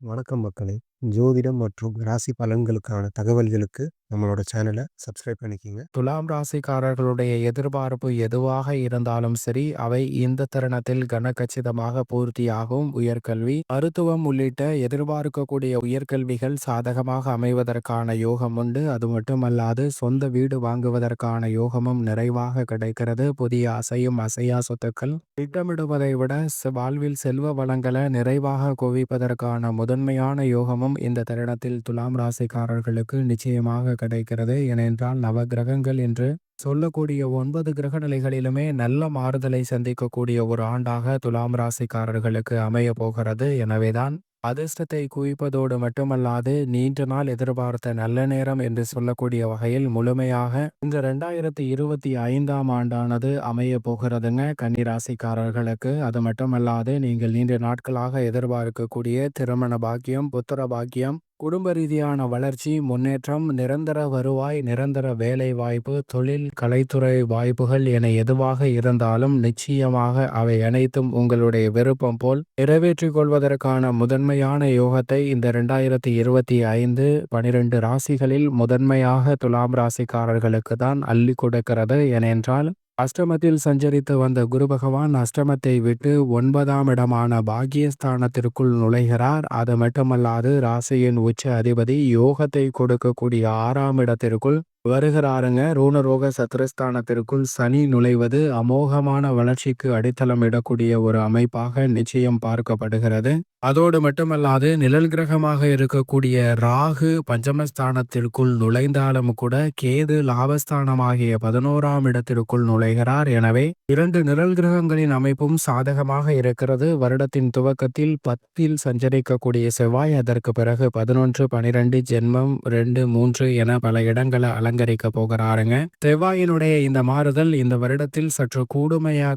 வணக்கம் மக்களே! ஜோதிடம் மற்றும் ராசி பலன்களுக்கான தகவல்களுக்கு நம்மளோட சேனல சப்ஸ்கிரைப் பண்ணிக்கங்க. துலாம் ராசிக்காரர்களுடைய எதிர்பார்ப்பு எதுவாக இருந்தாலும் சரி, அவை இந்த தருணத்தில் கனகச்சிதமாக பூர்த்தியாகும். உயர்கல்வி, மருத்துவம் உள்ளிட்ட எதிர்பார்க்கக்கூடிய உயர்கல்விகள் சாதகமாக அமைவதற்கான யோகம் உண்டு. அது மட்டுமல்லாது சொந்த வீடு வாங்குவதற்கான யோகமும் நிறைவாக கிடைக்கிறது. புதிய அசையும் அசையா சொத்துக்கள் திட்டமிடுவதை விட வாழ்வில் செல்வ வளங்களை நிறைவாக குவிப்பதற்கான முதன்மையான யோகமும் இந்த தருணத்தில் துலாம் ராசிக்காரர்களுக்கு நிச்சயமாக கிடைக்கிறது. ஏனென்றால் நவகிரகங்கள் என்று சொல்லக்கூடிய 9 கிரக நிலைகளிலுமே நல்ல மாறுதலை சந்திக்கக்கூடிய ஒரு ஆண்டாக துலாம் ராசிக்காரர்களுக்கு அமைய போகிறது. எனவேதான் அதிர்ஷ்டத்தை குவிப்பதோடு மட்டுமல்லாது நீண்ட நாள் எதிர்பார்த்த நல்ல நேரம் என்று சொல்லக்கூடிய வகையில் முழுமையாக இந்த 2025ஆம் ஆண்டானது அமைய போகிறதுங்க கன்னிராசிக்காரர்களுக்கு. அது மட்டுமல்லாது நீங்கள் நீண்ட நாட்களாக எதிர்பார்க்கக்கூடிய திருமண பாக்கியம், புத்திர பாக்கியம், குடும்ப ரீதியான வளர்ச்சி, முன்னேற்றம், நிரந்தர வருவாய், நிரந்தர வேலை வாய்ப்பு, தொழில், கலைத்துறை வாய்ப்புகள் என எதுவாக இருந்தாலும் நிச்சயமாக அவை அனைத்தும் உங்களுடைய விருப்பம் போல் நிறைவேற்றிக் கொள்வதற்கான முதன்மையான யோகத்தை இந்த 2025 12 ராசிகளில் முதன்மையாக துலாம் ராசிக்காரர்களுக்கு தான் அள்ளி கொடுக்கிறது. ஏனென்றால் அஷ்டமத்தில் சஞ்சரித்து வந்த குரு பகவான் அஷ்டமத்தை விட்டு 9ஆம் இடமான பாக்கியஸ்தானத்திற்குள் நுழைகிறார். அது மட்டுமல்லாது ராசியின் உச்ச அதிபதி யோகத்தை கொடுக்கக்கூடிய 6ஆம் இடத்திற்குள் வருகிறாருங்க. ரூணரோக சத்துருஸ்தானத்திற்குள் சனி நுழைவது அமோகமான வளர்ச்சிக்கு அடித்தளம் இடக்கூடிய ஒரு அமைப்பாக நிச்சயம் பார்க்கப்படுகிறது. அதோடு மட்டுமல்லாது நிழல் கிரகமாக இருக்கக்கூடிய ராகு பஞ்சமஸ்தானத்திற்குள் நுழைந்தாலும் கூட கேது லாபஸ்தானமாகிய 11ஆம் இடத்திற்குள் நுழைகிறார். எனவே 2 நிழல் கிரகங்களின் அமைப்பும் சாதகமாக இருக்கிறது. வருடத்தின் துவக்கத்தில் 10இல் சஞ்சரிக்கக்கூடிய செவ்வாய், அதற்கு பிறகு 11, 12, ஜென்மம் 2, 3 என பல இடங்களை அலங்கரிக்க போகிறாருங்க. செவ்வாயினுடைய இந்த மாறுதல் இந்த வருடத்தில் சற்று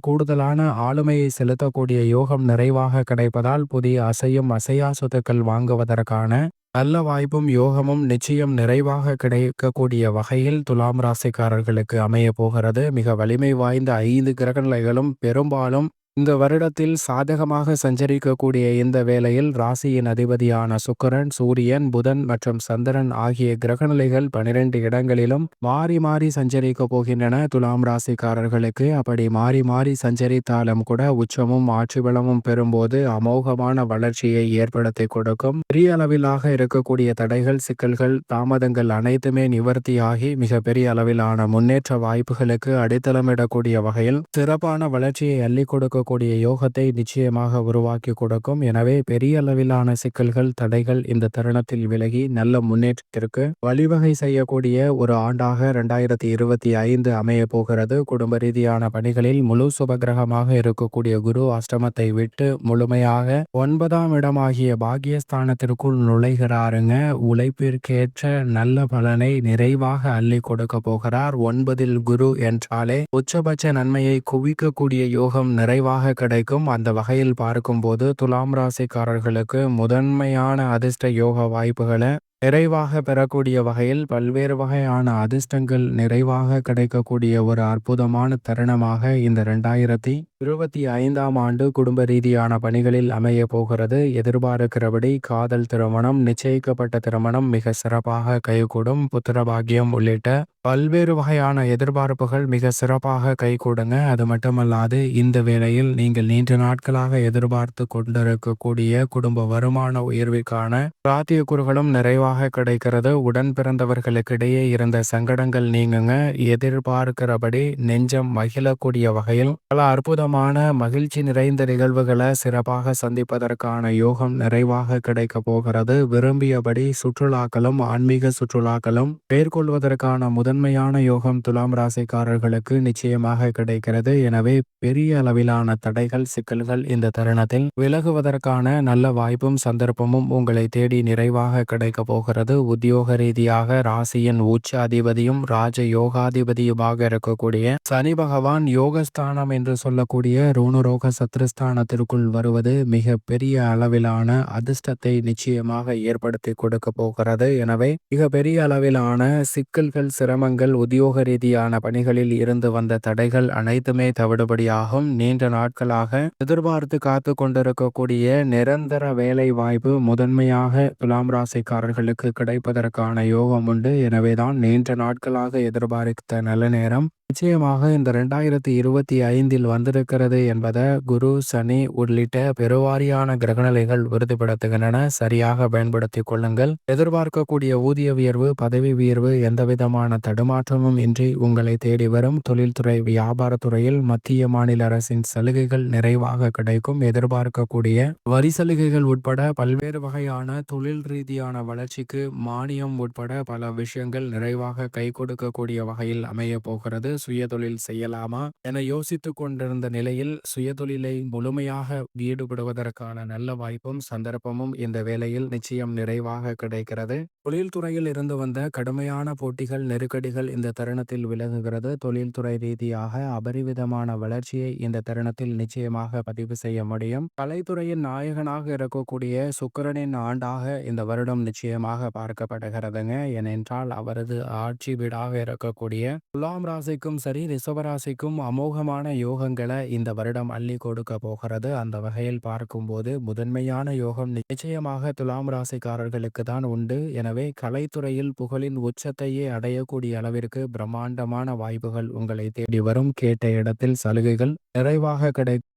கூடுதலான ஆளுமையை செலுத்தக்கூடிய யோகம் நிறைவாக கிடைப்பதால் புதிய அசையும் அசையா சொத்துக்கள் வாங்குவதற்கான நல்ல வாய்ப்பும் யோகமும் நிச்சயம் நிறைவாக கிடைக்கக்கூடிய வகையில் துலாம் ராசிக்காரர்களுக்கு அமைய போகிறது. மிக வலிமை வாய்ந்த 5 கிரகநிலைகளும் பெரும்பாலும் இந்த வருடத்தில் சாதகமாக சஞ்சரிக்கக்கூடிய இந்த வேளையில் ராசியின் அதிபதியான சுக்கிரன், சூரியன், புதன் மற்றும் சந்திரன் ஆகிய கிரகநிலைகள் 12 இடங்களிலும் மாறி மாறி சஞ்சரிக்க போகின்றன. துலாம் ராசிக்காரர்களுக்கு அப்படி மாறி மாறி சஞ்சரித்தாலும் கூட உச்சமும் ஆட்சி பலமும் பெறும்போது அமோகமான வளர்ச்சியை ஏற்படுத்தி கொடுக்கும். பெரிய அளவிலாக இருக்கக்கூடிய தடைகள், சிக்கல்கள், தாமதங்கள் அனைத்துமே நிவர்த்தியாகி மிக பெரிய அளவிலான முன்னேற்ற வாய்ப்புகளுக்கு அடித்தளமிடக்கூடிய வகையில் சிறப்பான வளர்ச்சியை அள்ளி கொடுக்க கூடிய யோகத்தை நிச்சயமாக உருவாக்கி கொடுக்கும். எனவே பெரிய அளவிலான சிக்கல்கள், தடைகள் இந்த தருணத்தில் விலகி நல்ல முன்னேற்றத்திற்கு வழிவகை செய்யக்கூடிய ஒரு ஆண்டாக 2025 அமைய போகிறது. குடும்ப ரீதியான பணிகளில் முழு சுபகிரகமாக இருக்கக்கூடிய குரு அஷ்டமத்தை விட்டு முழுமையாக 9ஆம் இடமாகிய பாக்கியஸ்தானத்திற்குள் நுழைகிறாருங்க. உழைப்பிற்கேற்ற நல்ல பலனை நிறைவாக அள்ளி கொடுக்க போகிறார். 9இல் குரு என்றாலே உச்சபட்ச நன்மையை குவிக்கக்கூடிய யோகம் நிறைவாக கிடைக்கும். அந்த வகையில் பார்க்கும்போது துலாம் ராசிக்காரர்களுக்கு முதன்மையான அதிர்ஷ்ட யோக வாய்ப்புகளை நிறைவாக பெறக்கூடிய வகையில் பல்வேறு வகையான அதிர்ஷ்டங்கள் நிறைவாக கிடைக்கக்கூடிய ஒரு அற்புதமான தருணமாக இந்த 2025ஆம் ஆண்டு குடும்ப ரீதியான பணிகளில் அமைய போகிறது. எதிர்பார்க்கிறபடி காதல் திருமணம், நிச்சயிக்கப்பட்ட திருமணம் மிக சிறப்பாக கைகூடும். புத்திர பாக்கியம் உள்ளிட்ட பல்வேறு வகையான எதிர்பார்ப்புகள் மிக சிறப்பாக கைகூடுங்க. அது மட்டுமல்லாது இந்த வேளையில் நீங்கள் நீண்ட நாட்களாக எதிர்பார்த்து கொண்டிருக்கக்கூடிய குடும்ப வருமான உயர்விற்கான சாத்தியக்கூறுகளும் நிறைவாக கிடைக்கிறது. உடன் பிறந்தவர்களுக்கிடையே இருந்த சங்கடங்கள் நீங்குங்க. எதிர்பார்க்கிறபடி நெஞ்சம் மகிழக்கூடிய வகையில் பல அற்புதமான மகிழ்ச்சி நிறைந்த நிகழ்வுகளை சிறப்பாக சந்திப்பதற்கான யோகம் நிறைவாக கிடைக்க போகிறது. விரும்பியபடி சுற்றுலாக்களும் ஆன்மீக சுற்றுலாக்களும் மேற்கொள்வதற்கான முதன்மையான யோகம் துலாம் ராசிக்காரர்களுக்கு நிச்சயமாக கிடைக்கிறது. எனவே பெரிய அளவிலான தடைகள், சிக்கல்கள் இந்த தருணத்தில் விலகுவதற்கான நல்ல வாய்ப்பும் சந்தர்ப்பமும் உங்களை தேடி நிறைவாக கிடைக்க போகிறது. போகிறது. உத்தியோக ரீதியாக ராசியின் உச்ச அதிபதியும் ராஜ யோகாதிபதியுமாக இருக்கக்கூடிய சனி பகவான் யோகஸ்தானம் என்று சொல்லக்கூடிய ருணரோக சத்ருஸ்தானத்திற்குள் வருவது மிக பெரிய அளவிலான அதிர்ஷ்டத்தை நிச்சயமாக ஏற்படுத்தி கொடுக்க போகிறது. எனவே மிக பெரிய அளவிலான சிக்கல்கள், சிரமங்கள், உத்தியோக ரீதியான பணிகளில் இருந்து வந்த தடைகள் அனைத்துமே தவிடுபடியாகும். நீண்ட நாட்களாக எதிர்பார்த்து காத்து கொண்டிருக்கக்கூடிய நிரந்தர வேலை வாய்ப்பு முதன்மையாக துலாம் ராசிக்காரர்களுக்கு கிடைப்பதற்கான யோகம் உண்டு. எனவேதான் நீண்ட நாட்களாக எதிர்பார்த்த நல்ல நேரம் நிச்சயமாக இந்த 2025 வந்திருக்கிறது என்பதை குரு, சனி உள்ளிட்ட பெருவாரியான கிரகநிலைகள் உறுதிப்படுத்துகின்றன. சரியாக பயன்படுத்திக் கொள்ளுங்கள். எதிர்பார்க்கக்கூடிய ஊதிய உயர்வு, பதவி உயர்வு எந்தவிதமான தடுமாற்றமும் இன்றி உங்களை தேடி வரும். தொழில்துறை, வியாபாரத்துறையில் மத்திய மாநில அரசின் சலுகைகள் நிறைவாக கிடைக்கும். எதிர்பார்க்கக்கூடிய வரி சலுகைகள் உட்பட பல்வேறு வகையான தொழில் ரீதியான வளர்ச்சிக்கு மானியம் உட்பட பல விஷயங்கள் நிறைவாக கை கொடுக்கக்கூடிய வகையில் அமைய போகிறது. சுயதொழில் செய்யலாமா என யோசித்துக் கொண்டிருந்த நிலையில் சுயதொழிலை முழுமையாக ஈடுபடுவதற்கான நல்ல வாய்ப்பும் சந்தர்ப்பமும் இந்த வேளையில் நிச்சயம் நிறைவாக கிடைக்கிறது. தொழில்துறையில் இருந்து வந்த கடுமையான போட்டிகள், நெருக்கடிகள் இந்த தருணத்தில் விலகுகிறது. தொழில்துறை ரீதியாக அபரிவிதமான வளர்ச்சியை இந்த தருணத்தில் நிச்சயமாக பதிவு செய்ய முடியும். கலைத்துறையின் நாயகனாக இருக்கக்கூடிய சுக்கிரனின் ஆண்டாக இந்த வருடம் நிச்சயமாக பார்க்கப்படுகிறதுங்க. ஏனென்றால் அவரது ஆட்சி வீடாக இருக்கக்கூடிய துலாம் ராசிக்கும் சரி, ரிஷபராசிக்கும் அமோகமான யோகங்களை இந்த வருடம் அள்ளி கொடுக்க போகிறது. அந்த வகையில் பார்க்கும்போது முதன்மையான யோகம் நிச்சயமாக துலாம் ராசிக்காரர்களுக்கு தான் உண்டு. எனவே கலைத்துறையில் புகழின் உச்சத்தையே அடையக்கூடிய அளவிற்கு பிரம்மாண்டமான வாய்ப்புகள் உங்களை தேடி வரும். கேட்ட இடத்தில் சலுகைகள் நிறைவாக கிடைக்கும்.